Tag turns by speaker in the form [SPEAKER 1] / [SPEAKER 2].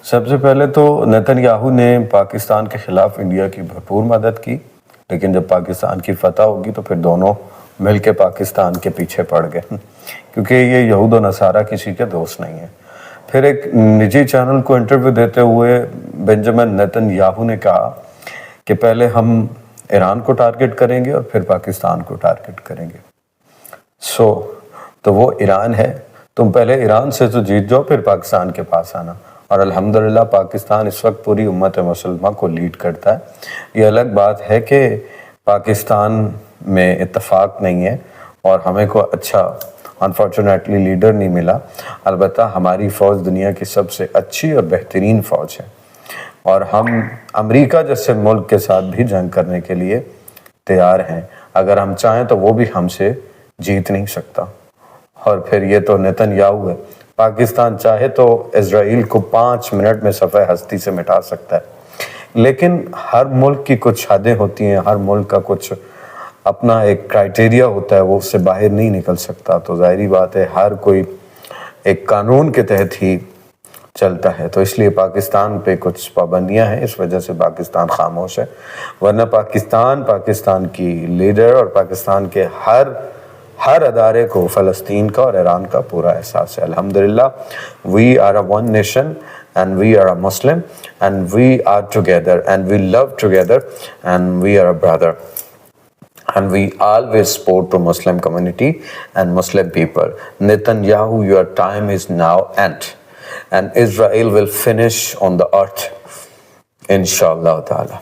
[SPEAKER 1] سب سے پہلے تو نیتن یاہو نے پاکستان کے خلاف انڈیا کی بھرپور مدد کی، لیکن جب پاکستان کی فتح ہوگی تو پھر دونوں مل کے پاکستان کے پیچھے پڑ گئے، کیونکہ یہ یہود و نصارہ کسی کے دوست نہیں ہیں۔ پھر ایک نجی چینل کو انٹرویو دیتے ہوئے بنجامن نیتن یاہو نے کہا کہ پہلے ہم ایران کو ٹارگٹ کریں گے اور پھر پاکستان کو ٹارگٹ کریں گے۔ تو وہ ایران ہے، تم پہلے ایران سے تو جیت جاؤ پھر پاکستان کے پاس آنا۔ اور الحمدللہ پاکستان اس وقت پوری امت مسلمہ کو لیڈ کرتا ہے۔ یہ الگ بات ہے کہ پاکستان میں اتفاق نہیں ہے اور ہمیں کو اچھا انفارچونیٹلی لیڈر نہیں ملا، البتہ ہماری فوج دنیا کی سب سے اچھی اور بہترین فوج ہے، اور ہم امریکہ جیسے ملک کے ساتھ بھی جنگ کرنے کے لیے تیار ہیں۔ اگر ہم چاہیں تو وہ بھی ہم سے جیت نہیں سکتا۔ اور پھر یہ تو نیتن یاہو ہے، پاکستان چاہے تو اسرائیل کو 5 منٹ میں صفحہ ہستی سے مٹا سکتا ہے، لیکن ہر ملک کی کچھ حدیں ہوتی ہیں، ہر ملک کا کچھ اپنا ایک کرائٹیریا ہوتا ہے، وہ اس سے باہر نہیں نکل سکتا۔ تو ظاہری بات ہے ہر کوئی ایک قانون کے تحت ہی چلتا ہے، تو اس لیے پاکستان پہ کچھ پابندیاں ہیں، اس وجہ سے پاکستان خاموش ہے، ورنہ پاکستان کی لیڈر اور پاکستان کے ہر ادارے کو فلسطین کا اور ایران کا پورا احساس ہے۔ الحمدللہ we are a one nation and we are a Muslim and we are together and we love together and we are a brother and we always support to Muslim community and Muslim people. Netanyahu, your time is now end and Israel will finish on the earth inshallah ta'ala.